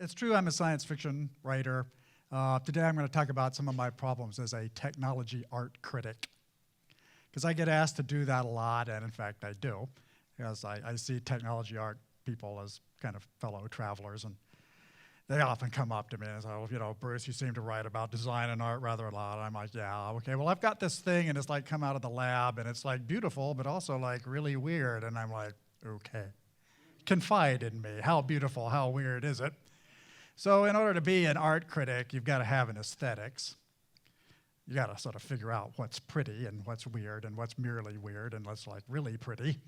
It's true I'm a science fiction writer. Today I'm going to talk about some of my problems as a technology art critic. Because I get asked to do that a lot, and in fact I do. Because I see technology art people as kind of fellow travelers, and they often come up to me and say, oh, you know, Bruce, you seem to write about design and art rather a lot. And I'm like, yeah, okay, well, I've got this thing, and it's like come out of the lab, and it's like beautiful, but also like really weird. And I'm like, okay, confide in me. How beautiful, how weird is it? So in order to be an art critic, you've got to have an aesthetics. You got to sort of figure out what's pretty and what's weird and what's merely weird and what's like really pretty.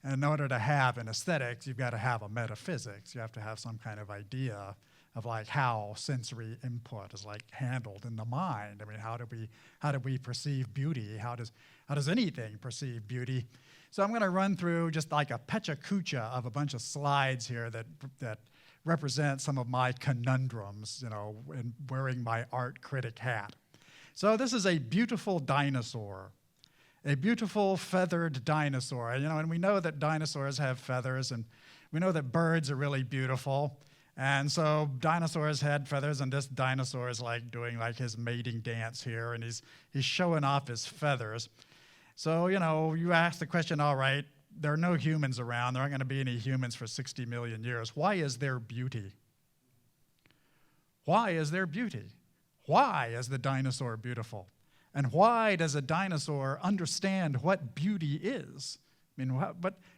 And in order to have an aesthetics, you've got to have a metaphysics. You have to have some kind of idea of like how sensory input is like handled in the mind. I mean, how do we perceive beauty? How does anything perceive beauty? So I'm going to run through just like a pecha kucha of a bunch of slides here that represent some of my conundrums, you know, in wearing my art critic hat. So this is a beautiful dinosaur, a beautiful feathered dinosaur. You know, and we know that dinosaurs have feathers, and we know that birds are really beautiful. And so dinosaurs had feathers, and this dinosaur is like doing like his mating dance here, and he's showing off his feathers. So, you know, you ask the question, all right, there are no humans around. There aren't going to be any humans for 60 million years. Why is there beauty? Why is there beauty? Why is the dinosaur beautiful? And why does a dinosaur understand what beauty is? I mean,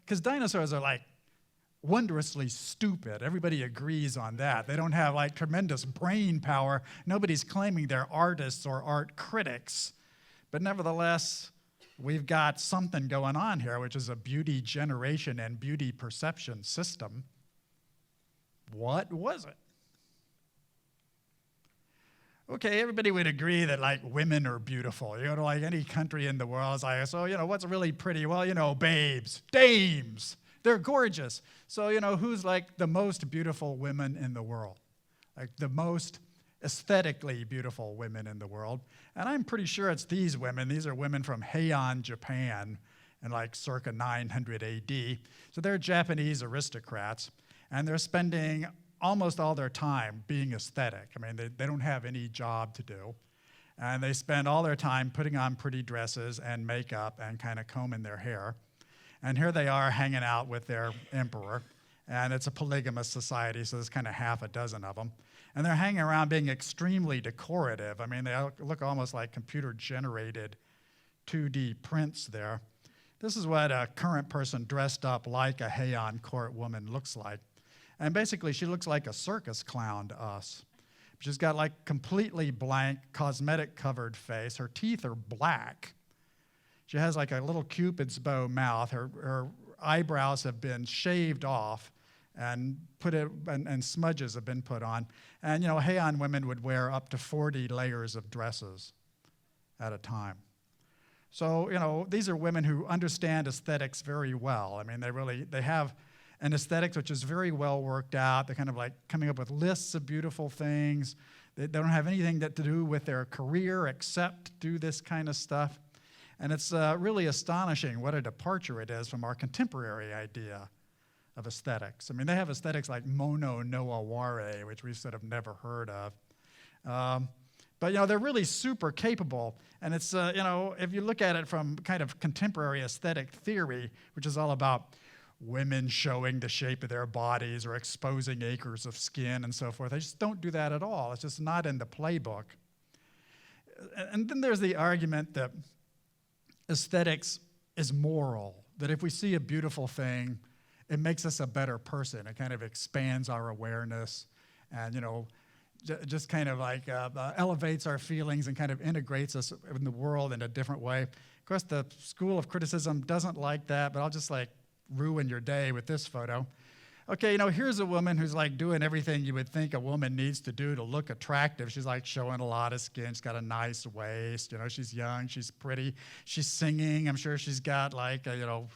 because dinosaurs are like wondrously stupid. Everybody agrees on that. They don't have like tremendous brain power. Nobody's claiming they're artists or art critics. But nevertheless, we've got something going on here, which is a beauty generation and beauty perception system. What was it? Okay, everybody would agree that like women are beautiful. You go to like any country in the world, it's like, so, you know, what's really pretty? Well, you know, babes, dames, they're gorgeous. So, you know, who's like the most beautiful women in the world? Like the most aesthetically beautiful women in the world. And I'm pretty sure it's these women. These are women from Heian, Japan, in like circa 900 AD. So they're Japanese aristocrats, and they're spending almost all their time being aesthetic. I mean, they don't have any job to do. And they spend all their time putting on pretty dresses and makeup and kind of combing their hair. And here they are hanging out with their emperor. And it's a polygamous society, so there's kind of half a dozen of them. And they're hanging around being extremely decorative. I mean, they look almost like computer-generated 2D prints there. This is what a current person dressed up like a Heian court woman looks like. And basically, she looks like a circus clown to us. She's got like completely blank, cosmetic-covered face. Her teeth are black. She has like a little Cupid's bow mouth. Her eyebrows have been shaved off, and smudges have been put on. And, you know, Heian women would wear up to 40 layers of dresses at a time. So, you know, these are women who understand aesthetics very well. I mean, they have an aesthetics which is very well worked out. They're kind of like coming up with lists of beautiful things. They don't have anything to do with their career except do this kind of stuff. And it's really astonishing what a departure it is from our contemporary idea of aesthetics. I mean, they have aesthetics like mono no aware, which we've sort of never heard of. But, you know, they're really super capable. And it's, you know, if you look at it from kind of contemporary aesthetic theory, which is all about women showing the shape of their bodies or exposing acres of skin and so forth, they just don't do that at all. It's just not in the playbook. And then there's the argument that aesthetics is moral, that if we see a beautiful thing, it makes us a better person. It kind of expands our awareness and, you know, just kind of like elevates our feelings and kind of integrates us in the world in a different way. Of course, the school of criticism doesn't like that, but I'll just like ruin your day with this photo. Okay, you know, here's a woman who's like doing everything you would think a woman needs to do to look attractive. She's like showing a lot of skin. She's got a nice waist. You know, she's young. She's pretty. She's singing. I'm sure she's got like a, you know,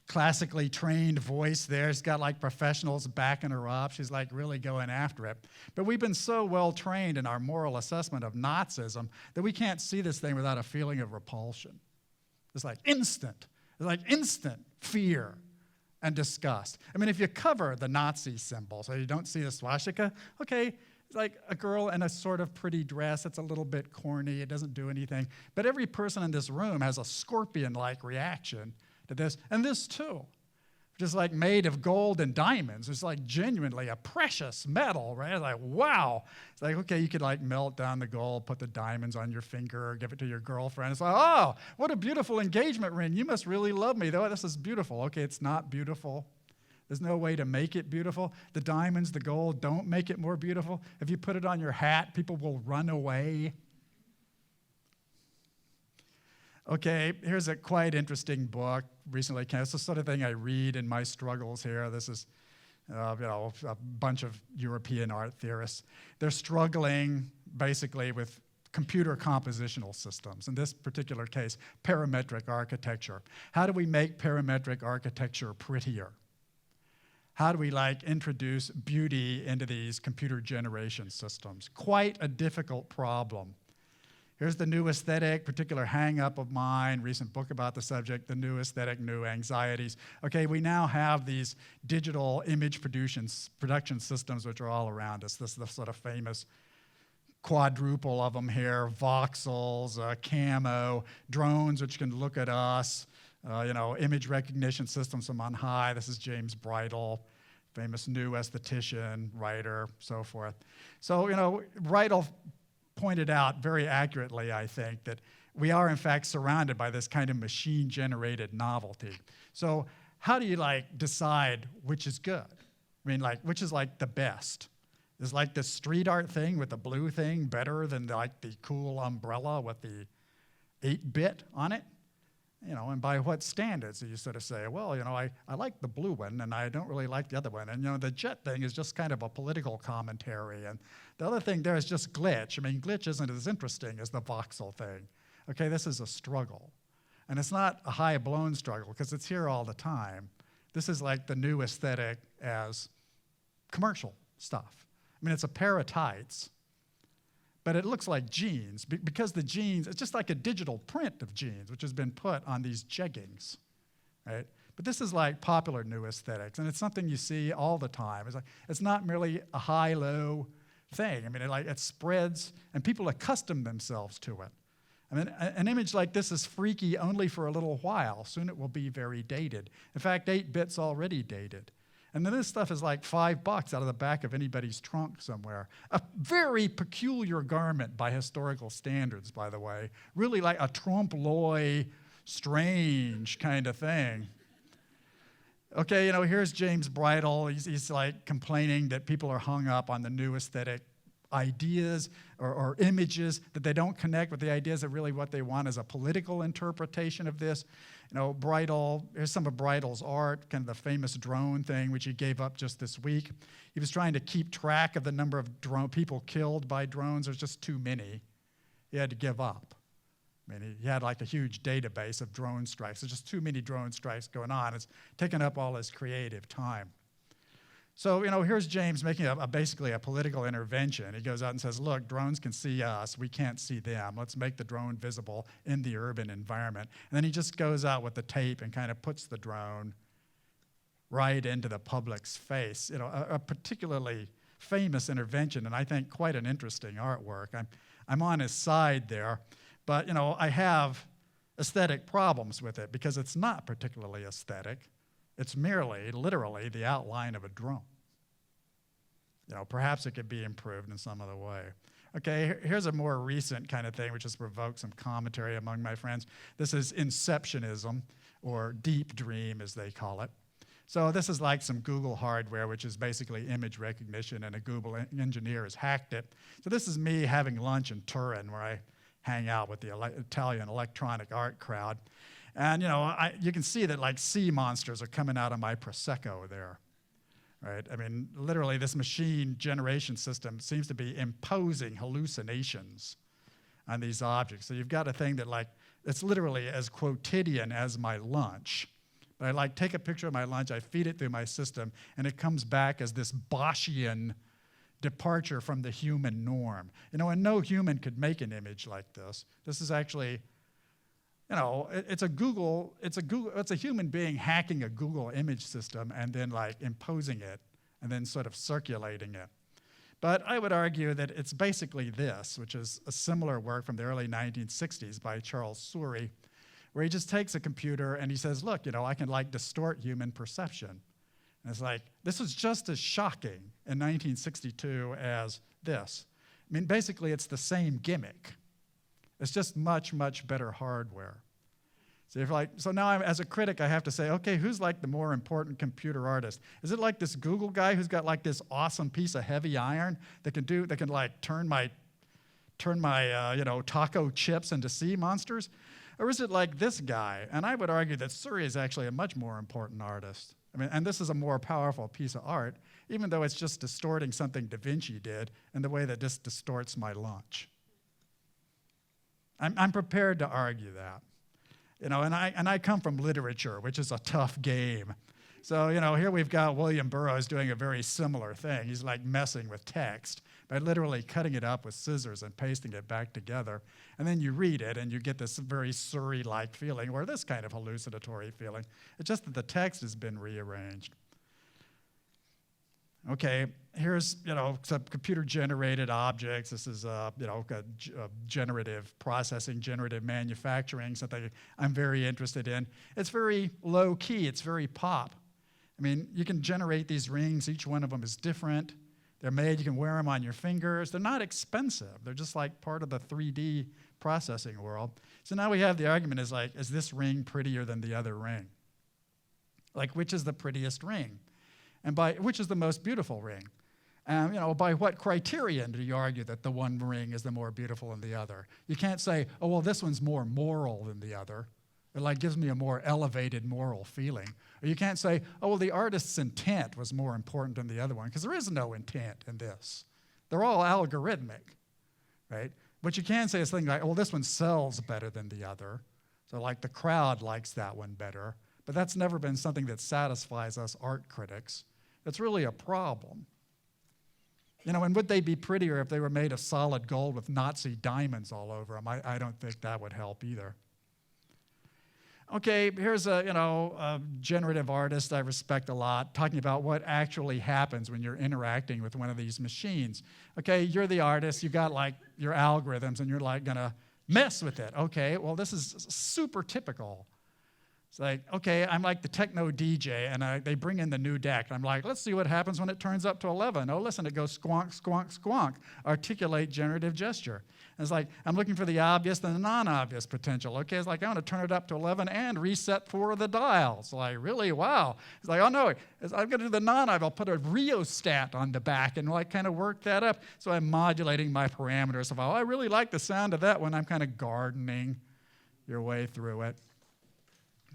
classically trained voice there. She's got like professionals backing her up. She's like really going after it. But we've been so well trained in our moral assessment of Nazism that we can't see this thing without a feeling of repulsion. It's like instant fear and disgust. I mean, if you cover the Nazi symbol so you don't see the swastika, okay, it's like a girl in a sort of pretty dress. It's a little bit corny. It doesn't do anything. But every person in this room has a scorpion-like reaction to this, and this too. Just like made of gold and diamonds. It's like genuinely a precious metal, right? It's like, wow. It's like, okay, you could like melt down the gold, put the diamonds on your finger, or give it to your girlfriend. It's like, oh, what a beautiful engagement ring. You must really love me, though. This is beautiful. Okay, it's not beautiful. There's no way to make it beautiful. The diamonds, the gold don't make it more beautiful. If you put it on your hat, people will run away. Okay, here's a quite interesting book recently came. It's the sort of thing I read in my struggles here. This is a bunch of European art theorists. They're struggling basically with computer compositional systems. In this particular case, parametric architecture. How do we make parametric architecture prettier? How do we introduce beauty into these computer generation systems? Quite a difficult problem. Here's the new aesthetic, particular hang-up of mine, recent book about the subject, the new aesthetic, new anxieties. Okay, we now have these digital image production systems which are all around us. This is the sort of famous quadruple of them here, voxels, camo, drones which can look at us, image recognition systems from on high. This is James Bridle, famous new aesthetician, writer, so forth. So, Bridle pointed out very accurately, I think, that we are in fact surrounded by this kind of machine-generated novelty. So how do you decide which is good? I mean, which is the best? Is the street art thing with the blue thing better than the cool umbrella with the 8-bit on it? And by what standards do you sort of say, well, I like the blue one and I don't really like the other one. And, the jet thing is just kind of a political commentary. And the other thing there is just glitch. I mean, glitch isn't as interesting as the voxel thing. Okay, this is a struggle. And it's not a high-blown struggle because it's here all the time. This is like the new aesthetic as commercial stuff. I mean, it's a pair of tights, but it looks like jeans because the jeans, it's just like a digital print of jeans, which has been put on these jeggings, right? But this is popular new aesthetics, and it's something you see all the time. It's not merely a high-low thing. I mean, it spreads, and people accustom themselves to it. I mean, an image like this is freaky only for a little while. Soon it will be very dated. In fact, 8-bit's already dated. And then this stuff is $5 out of the back of anybody's trunk somewhere. A very peculiar garment by historical standards, by the way. Really like a trompe-l'oeil, strange kind of thing. Okay, here's James Bridle. He's complaining that people are hung up on the new aesthetic ideas or images, that they don't connect with the ideas of really what they want as a political interpretation of this. Bridle, here's some of Bridle's art, kind of the famous drone thing, which he gave up just this week. He was trying to keep track of the number of people killed by drones. There's just too many. He had to give up. I mean, he had a huge database of drone strikes. There's just too many drone strikes going on. It's taken up all his creative time. So, here's James making basically a political intervention. He goes out and says, look, drones can see us. We can't see them. Let's make the drone visible in the urban environment. And then he just goes out with the tape and kind of puts the drone right into the public's face. A particularly famous intervention, and I think quite an interesting artwork. I'm on his side there, but, I have aesthetic problems with it because it's not particularly aesthetic. It's merely, literally, the outline of a drone. Perhaps it could be improved in some other way. Okay, here's a more recent kind of thing which has provoked some commentary among my friends. This is Inceptionism, or deep dream, as they call it. So this is like some Google hardware, which is basically image recognition, and a Google engineer has hacked it. So this is me having lunch in Turin, where I hang out with the Italian electronic art crowd. And, you can see that sea monsters are coming out of my Prosecco there, right? I mean, literally this machine generation system seems to be imposing hallucinations on these objects. So you've got a thing that it's literally as quotidian as my lunch. But I take a picture of my lunch, I feed it through my system, and it comes back as this Boschian departure from the human norm. And no human could make an image like this. This is actually it's a human being hacking a Google image system and then like imposing it and then sort of circulating it. But I would argue that it's basically this, which is a similar work from the early 1960s by Charles Surrey, where he just takes a computer and he says, look, I can like distort human perception. And it's like, this is just as shocking in 1962 as this. I mean, basically it's the same gimmick. It's just much, much better hardware. So now as a critic, I have to say, okay, who's like the more important computer artist? Is it like this Google guy who's got like this awesome piece of heavy iron that can like turn my taco chips into sea monsters? Or is it like this guy? And I would argue that Surrey is actually a much more important artist. I mean, and this is a more powerful piece of art, even though it's just distorting something Da Vinci did in the way that this distorts my lunch. I'm prepared to argue that. And I come from literature, which is a tough game. So, here we've got William Burroughs doing a very similar thing. He's like messing with text by literally cutting it up with scissors and pasting it back together. And then you read it and you get this very Surrey-like feeling or this kind of hallucinatory feeling. It's just that the text has been rearranged. Okay, here's, some computer-generated objects. This is, generative processing, generative manufacturing, something I'm very interested in. It's very low-key. It's very pop. I mean, you can generate these rings. Each one of them is different. They're made. You can wear them on your fingers. They're not expensive. They're just like part of the 3D processing world. So now we have the argument is like, is this ring prettier than the other ring? Like, which is the prettiest ring? And by which is the most beautiful ring? By what criterion do you argue that the one ring is the more beautiful than the other? You can't say, oh, well, this one's more moral than the other. It like gives me a more elevated moral feeling. Or you can't say, oh, well, the artist's intent was more important than the other one, because there is no intent in this. They're all algorithmic, right? What you can say is something like, oh, well, this one sells better than the other. So like the crowd likes that one better. But that's never been something that satisfies us art critics. It's really a problem. And would they be prettier if they were made of solid gold with Nazi diamonds all over them? I don't think that would help either. Okay, here's a generative artist I respect a lot, talking about what actually happens when you're interacting with one of these machines. Okay, you're the artist, you got like your algorithms, and you're like gonna mess with it. Okay, well, this is super typical. It's like, okay, I'm like the techno DJ, and they bring in the new deck. I'm like, let's see what happens when it turns up to 11. Oh, listen, it goes squonk, squonk, squonk. Articulate generative gesture. And it's like, I'm looking for the obvious and the non-obvious potential. Okay, it's like, I'm going to turn it up to 11 and reset 4 of the dials. Like, really? Wow. It's like, oh, no, I'm going to do the non-obvious. I'll put a rheostat on the back and like kind of work that up. So I'm modulating my parameters of, oh, I really like the sound of that one. I'm kind of gardening your way through it.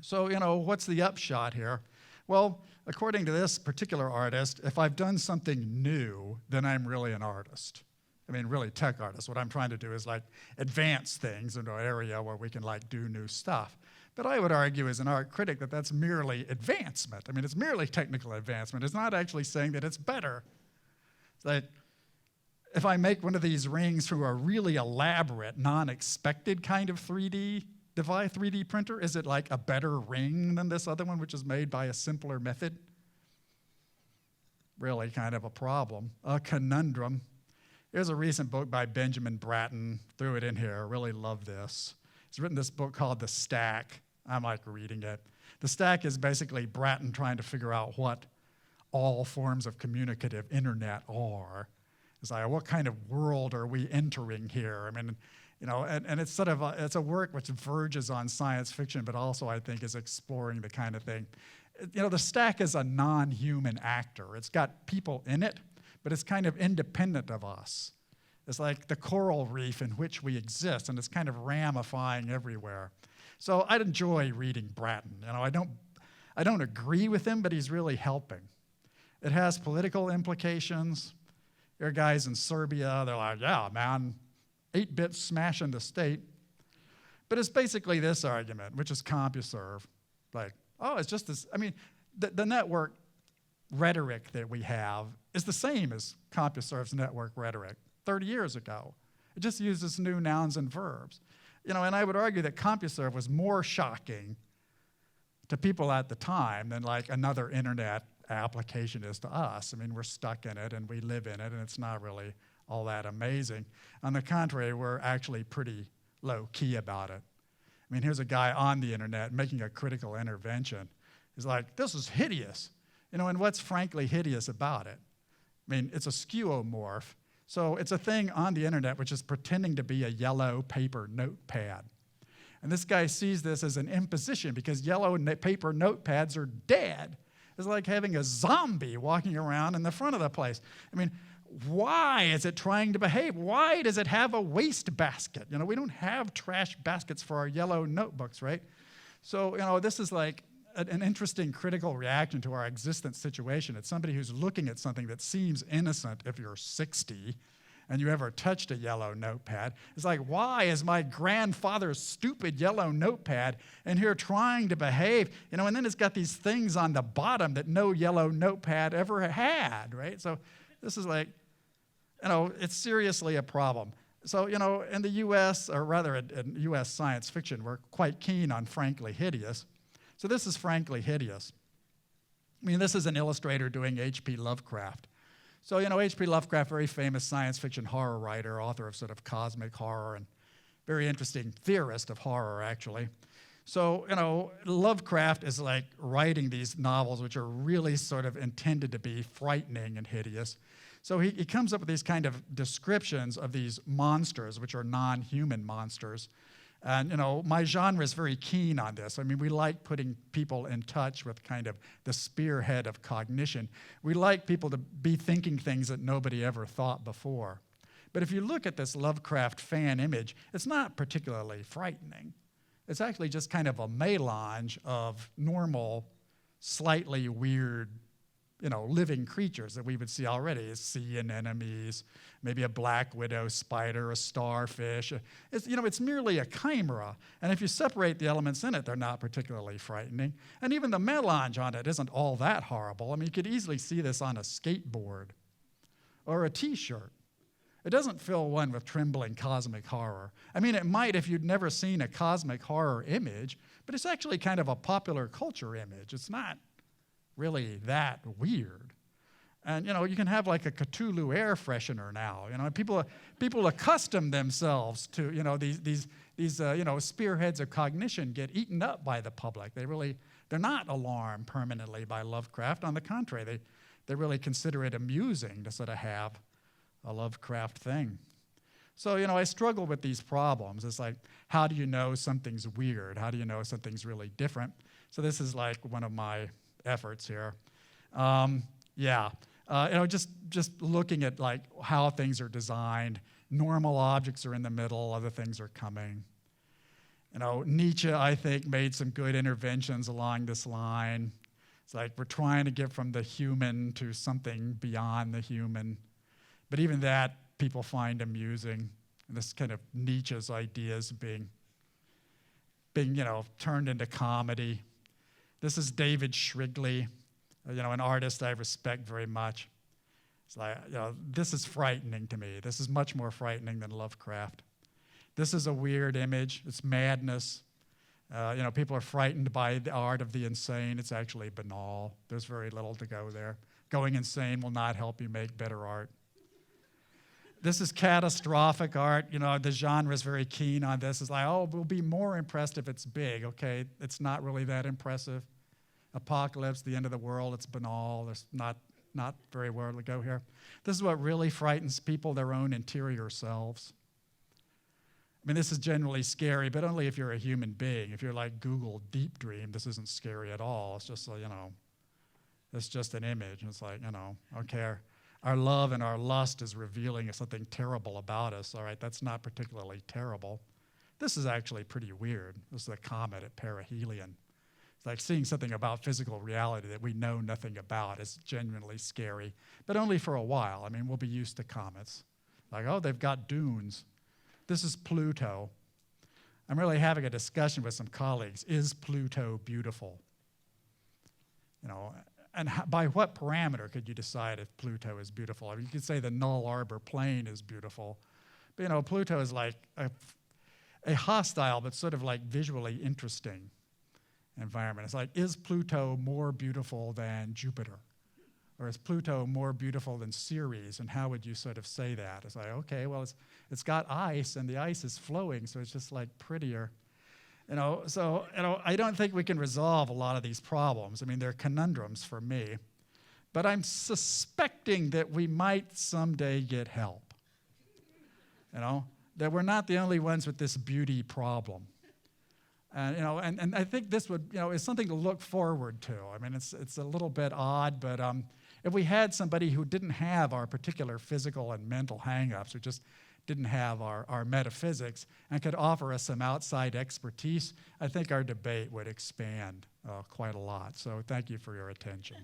So, what's the upshot here? Well, according to this particular artist, if I've done something new, then I'm really an artist. I mean, really tech artist. What I'm trying to do is like advance things into an area where we can like do new stuff. But I would argue as an art critic that that's merely advancement. I mean, it's merely technical advancement. It's not actually saying that it's better. It's like, if I make one of these rings through a really elaborate, non-expected kind of 3D printer, is it like a better ring than this other one, which is made by a simpler method? Really kind of a problem, a conundrum. Here's a recent book by Benjamin Bratton. Threw it in here. I really love this. He's written this book called The Stack. I'm like reading it. The Stack is basically Bratton trying to figure out what all forms of communicative internet are. It's like, what kind of world are we entering here? I mean, and it's sort of it's a work which verges on science fiction, but also I think is exploring the kind of thing. The Stack is a non-human actor. It's got people in it, but it's kind of independent of us. It's like the coral reef in which we exist, and it's kind of ramifying everywhere. So I'd enjoy reading Bratton. I don't agree with him, but he's really helping. It has political implications. There are guys in Serbia, they're like, yeah, man, 8-bit smashing the state. But it's basically this argument, which is CompuServe. Like, oh, it's just this. I mean, the network rhetoric that we have is the same as CompuServe's network rhetoric 30 years ago. It just uses new nouns and verbs. And I would argue that CompuServe was more shocking to people at the time than like another internet application is to us. I mean, we're stuck in it and we live in it, and it's not really all that amazing. On the contrary, we're actually pretty low key about it. I mean, here's a guy on the internet making a critical intervention. He's like, this is hideous. And what's frankly hideous about it? I mean, it's a skeuomorph. So it's a thing on the internet which is pretending to be a yellow paper notepad. And this guy sees this as an imposition because yellow paper notepads are dead. It's like having a zombie walking around in the front of the place. I mean, why is it trying to behave? Why does it have a waste basket? We don't have trash baskets for our yellow notebooks, right? So, this is like an interesting critical reaction to our existence situation. It's somebody who's looking at something that seems innocent if you're 60 and you ever touched a yellow notepad. It's like, why is my grandfather's stupid yellow notepad in here trying to behave? And then it's got these things on the bottom that no yellow notepad ever had, right? So this is like, it's seriously a problem. So, in the US, or rather in US science fiction, we're quite keen on frankly hideous. So this is frankly hideous. I mean, this is an illustrator doing H.P. Lovecraft. So, H.P. Lovecraft, very famous science fiction horror writer, author of sort of cosmic horror, and very interesting theorist of horror, actually. So, Lovecraft is like writing these novels which are really sort of intended to be frightening and hideous. So he comes up with these kind of descriptions of these monsters, which are non-human monsters. And, my genre is very keen on this. I mean, we like putting people in touch with kind of the spearhead of cognition. We like people to be thinking things that nobody ever thought before. But if you look at this Lovecraft fan image, it's not particularly frightening. It's actually just kind of a melange of normal, slightly weird, living creatures that we would see already, sea anemones, maybe a black widow spider, a starfish. It's merely a chimera. And if you separate the elements in it, they're not particularly frightening. And even the melange on it isn't all that horrible. I mean, you could easily see this on a skateboard or a T-shirt. It doesn't fill one with trembling cosmic horror. I mean, it might if you'd never seen a cosmic horror image, but it's actually kind of a popular culture image. It's not really that weird. And, you can have like a Cthulhu air freshener now. People accustom themselves to, these spearheads of cognition get eaten up by the public. They're not alarmed permanently by Lovecraft. On the contrary, they really consider it amusing to sort of have a Lovecraft thing. So, I struggle with these problems. It's like, how do you know something's weird? How do you know something's really different? So this is like one of my efforts here. Just looking at like how things are designed. Normal objects are in the middle, other things are coming. Nietzsche, I think, made some good interventions along this line. It's like we're trying to get from the human to something beyond the human. But even that people find amusing. And this kind of Nietzsche's ideas being turned into comedy. This is David Shrigley, an artist I respect very much. It's like, this is frightening to me. This is much more frightening than Lovecraft. This is a weird image. It's madness. People are frightened by the art of the insane. It's actually banal. There's very little to go there. Going insane will not help you make better art. This is catastrophic art. The genre is very keen on this. It's like, we'll be more impressed if it's big. Okay, it's not really that impressive. Apocalypse, the end of the world, it's banal. There's not very well to go here. This is what really frightens people, their own interior selves. I mean, this is generally scary, but only if you're a human being. If you're like Google Deep Dream, this isn't scary at all. It's just, it's just an image. It's like, okay, our love and our lust is revealing something terrible about us. All right, that's not particularly terrible. This is actually pretty weird. This is a comet at perihelion. It's like seeing something about physical reality that we know nothing about is genuinely scary, but only for a while. I mean, we'll be used to comets. Like, they've got dunes. This is Pluto. I'm really having a discussion with some colleagues. Is Pluto beautiful? And by what parameter could you decide if Pluto is beautiful? I mean, you could say the null arbor plane is beautiful, but Pluto is like a hostile but sort of like visually interesting environment. It's like, is Pluto more beautiful than Jupiter? Or is Pluto more beautiful than Ceres? And how would you sort of say that? It's like, okay, well, it's got ice, and the ice is flowing, so it's just like prettier. So I don't think we can resolve a lot of these problems. I mean, they're conundrums for me. But I'm suspecting that we might someday get help. That we're not the only ones with this beauty problem. And I think this would, is something to look forward to. I mean, it's a little bit odd, but if we had somebody who didn't have our particular physical and mental hang-ups, who just didn't have our metaphysics, and could offer us some outside expertise, I think our debate would expand quite a lot. So thank you for your attention.